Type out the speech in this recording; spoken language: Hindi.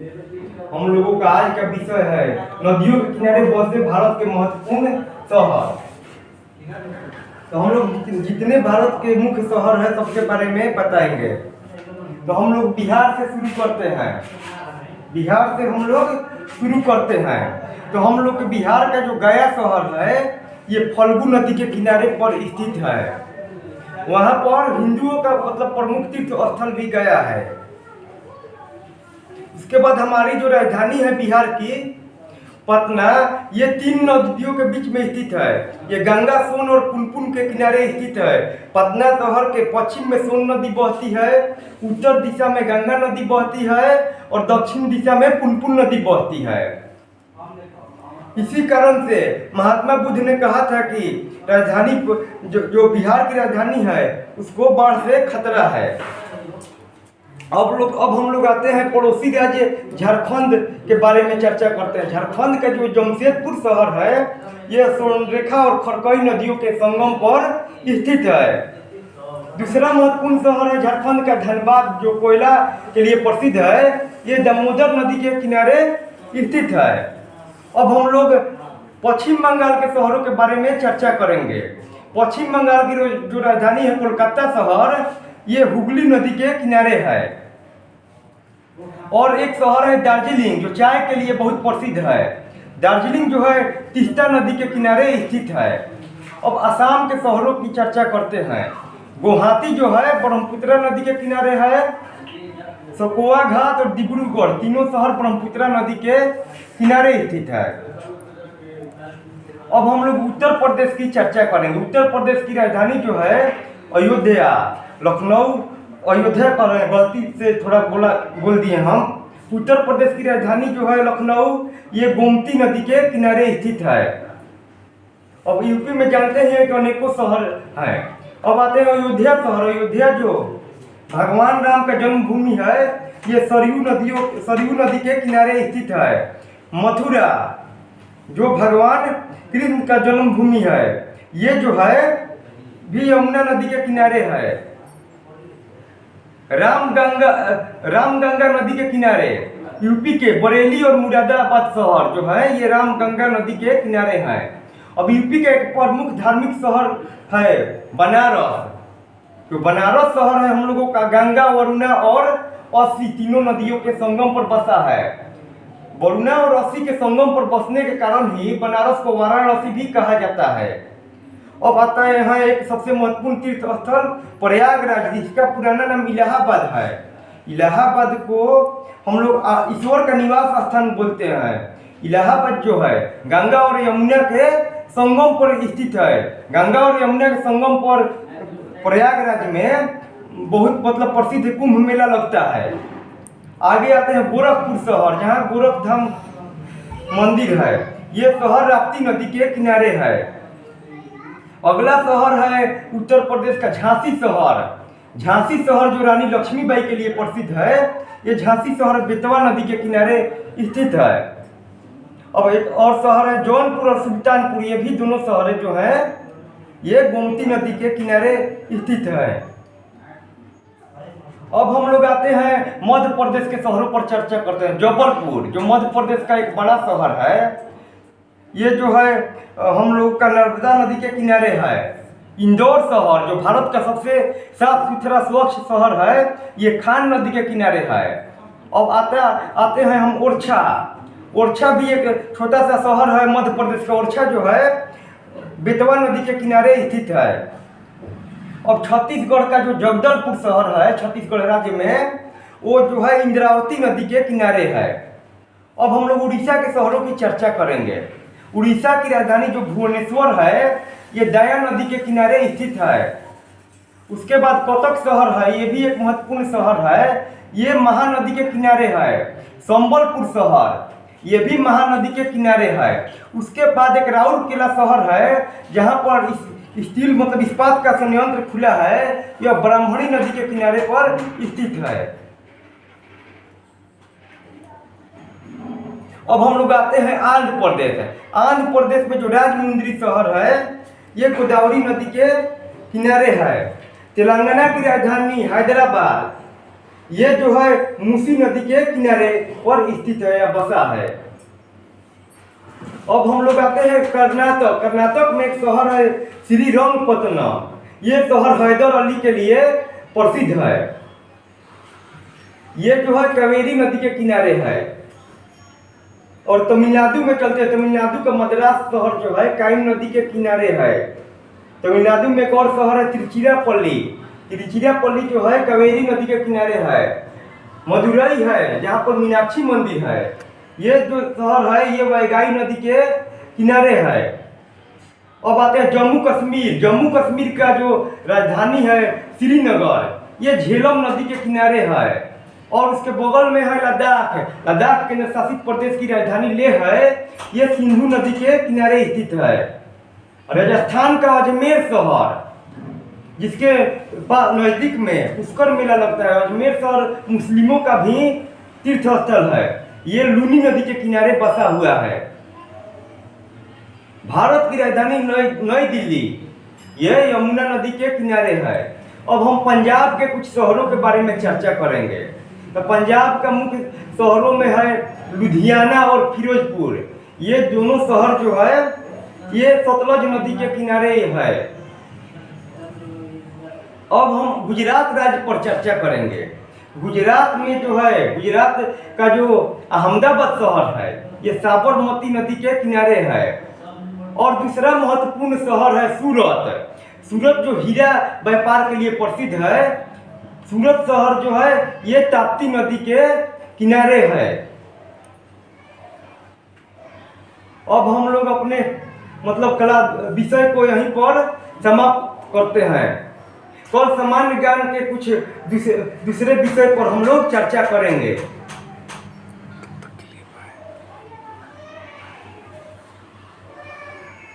हम लोगों का आज का विषय है नदियों के किनारे बसे भारत के महत्वपूर्ण शहर। तो हम लोग जितने भारत के मुख्य शहर हैं सबके बारे में बताएंगे। तो हम लोग बिहार से शुरू करते हैं। बिहार से हम लोग शुरू करते हैं। तो हम लोग के बिहार का जो गया शहर है ये फल्गु नदी के किनारे पर स्थित है। वहाँ पर हिंदुओं का मतलब प्रमुख तीर्थ स्थल भी गया है। उसके बाद हमारी जो राजधानी है बिहार की पटना, ये 3 नदियों के बीच में स्थित है। ये गंगा, सोन और पुनपुन के किनारे स्थित है। पटना शहर के पश्चिम में सोन नदी बहती है, उत्तर दिशा में गंगा नदी बहती है और दक्षिण दिशा में पुनपुन नदी बहती है। इसी कारण से महात्मा बुद्ध ने कहा था कि राजधानी जो बिहार की राजधानी है उसको बाढ़ से खतरा है। अब हम लोग आते हैं पड़ोसी राज्य झारखंड के बारे में चर्चा करते हैं। झारखंड का जो जमशेदपुर शहर है ये स्वर्णरेखा और खरकई नदियों के संगम पर स्थित है। दूसरा महत्वपूर्ण शहर है झारखंड का धनबाद, जो कोयला के लिए प्रसिद्ध है। ये दामोदर नदी के किनारे स्थित है। अब हम लोग पश्चिम बंगाल के शहरों के बारे में चर्चा करेंगे। पश्चिम बंगाल की जो राजधानी है कोलकाता शहर, ये हुगली नदी के किनारे है। और एक शहर है दार्जिलिंग, जो चाय के लिए बहुत प्रसिद्ध है। दार्जिलिंग जो है तीस्ता नदी के किनारे स्थित है। अब असम के शहरों की चर्चा करते हैं। गुवाहाटी जो है ब्रह्मपुत्र नदी के किनारे है। सकोआ घाट और डिब्रूगढ़ तीनों शहर ब्रह्मपुत्र नदी के किनारे स्थित है। अब हम लोग उत्तर प्रदेश की चर्चा करेंगे। उत्तर प्रदेश की राजधानी जो है अयोध्या, लखनऊ, अयोध्या कर रहे हैं, गलती से थोड़ा बोल दिए हम। उत्तर प्रदेश की राजधानी जो है लखनऊ, ये गोमती नदी के किनारे स्थित है। अब यूपी में जानते हैं कि अनेकों शहर हैं। अब आते हैं अयोध्या शहर। अयोध्या जो भगवान राम का जन्मभूमि है, ये सरयू नदी के किनारे स्थित है। मथुरा जो भगवान कृष्ण का जन्मभूमि है, ये जो है भी यमुना नदी के किनारे है। रामगंगा नदी के किनारे यूपी के बरेली और मुरादाबाद शहर जो है ये रामगंगा नदी के किनारे हैं। अब यूपी का एक प्रमुख धार्मिक शहर है बनारस। तो बनारस शहर है हम लोगों का गंगा, वरुणा और अस्सी तीनों नदियों के संगम पर बसा है। वरुणा और अस्सी के संगम पर बसने के कारण ही बनारस को वाराणसी भी कहा जाता है। अब आता है यहाँ एक सबसे महत्वपूर्ण तीर्थ स्थल प्रयागराज, जिसका पुराना नाम इलाहाबाद है। इलाहाबाद को हम लोग ईश्वर का निवास स्थान बोलते हैं। इलाहाबाद जो है गंगा और यमुना के संगम पर स्थित है। गंगा और यमुना के संगम पर प्रयागराज में बहुत मतलब प्रसिद्ध कुंभ मेला लगता है। आगे आते हैं गोरखपुर शहर, जहाँ गोरखधाम मंदिर है। ये शहर राप्ती नदी के किनारे है। अगला शहर है उत्तर प्रदेश का झांसी शहर। झांसी शहर जो रानी लक्ष्मीबाई के लिए प्रसिद्ध है। ये झांसी शहर बेतवा नदी के किनारे स्थित है। अब एक और शहर है जौनपुर और सुल्तानपुर। ये भी दोनों शहर जो हैं ये गोमती नदी के किनारे स्थित है। अब हम लोग आते हैं मध्य प्रदेश के शहरों पर चर्चा करते हैं। जबलपुर जो मध्य प्रदेश का एक बड़ा शहर है, ये जो है हम लोग का नर्मदा नदी के किनारे है। इंदौर शहर जो भारत का सबसे साफ सुथरा स्वच्छ शहर है, ये खान नदी के किनारे है। अब आते हैं हम ओरछा। ओरछा भी एक छोटा सा शहर है मध्य प्रदेश का। ओरछा जो है बेतवा नदी के किनारे स्थित है। अब छत्तीसगढ़ का जो जगदलपुर शहर है छत्तीसगढ़ राज्य में, वो जो है इंद्रावती नदी के किनारे है। अब हम लोग उड़ीसा के शहरों की चर्चा करेंगे। उड़ीसा की राजधानी जो भुवनेश्वर है, ये दया नदी के किनारे स्थित है। उसके बाद कटक शहर है, ये भी एक महत्वपूर्ण शहर है। ये महानदी के किनारे है। संबलपुर शहर ये भी महानदी के किनारे है। उसके बाद एक राउरकेला शहर है, जहाँ पर स्टील मतलब इस्पात का संयंत्र खुला है। यह ब्राह्मणी नदी के किनारे पर स्थित है। अब हम लोग आते हैं आंध्र प्रदेश। आंध्र प्रदेश में जो राजमुंद्री शहर है, ये गोदावरी नदी के किनारे है। तेलंगाना की राजधानी हैदराबाद, ये जो है मूसी नदी के किनारे पर स्थित है या बसा है। अब हम लोग आते हैं कर्नाटक। कर्नाटक में एक शहर है श्रीरंगपट्टनम। ये शहर हैदर अली के लिए प्रसिद्ध है। ये जो है कावेरी नदी के किनारे है। और तमिलनाडु में चलते हैं, तमिलनाडु का मद्रास शहर जो है काइन नदी के किनारे है। तमिलनाडु में एक और शहर है तिरुचिरापल्ली। तिरुचिरापल्ली जो है कावेरी नदी के किनारे है। मदुरई है जहाँ पर मीनाक्षी मंदिर है। ये जो शहर है ये वैगाई नदी के किनारे है। अब आते हैं जम्मू कश्मीर। जम्मू कश्मीर का जो राजधानी है श्रीनगर, ये झेलम नदी के किनारे है। और उसके बगल में है लद्दाख। लद्दाख केंद्र शासित प्रदेश की राजधानी लेह है। ये सिंधु नदी के किनारे स्थित है। राजस्थान का अजमेर शहर, जिसके नजदीक में पुष्कर मेला लगता है। अजमेर शहर मुस्लिमों का भी तीर्थ स्थल है। ये लूनी नदी के किनारे बसा हुआ है। भारत की राजधानी नई दिल्ली, यह यमुना नदी के किनारे है। अब हम पंजाब के कुछ शहरों के बारे में चर्चा करेंगे। तो पंजाब का मुख्य शहरों में है लुधियाना और फिरोजपुर। ये दोनों शहर जो है ये सतलज नदी के किनारे है। अब हम गुजरात राज्य पर चर्चा करेंगे। गुजरात में जो है, गुजरात का जो अहमदाबाद शहर है ये साबरमती नदी के किनारे है। और दूसरा महत्वपूर्ण शहर है सूरत। सूरत जो हीरा व्यापार के लिए प्रसिद्ध है। सूरत शहर जो है ये ताप्ती नदी के किनारे है। अब हम लोग अपने कला विषय को यहीं पर समाप्त करते हैं। कल सामान्य ज्ञान के कुछ दूसरे विषय पर हम लोग चर्चा करेंगे।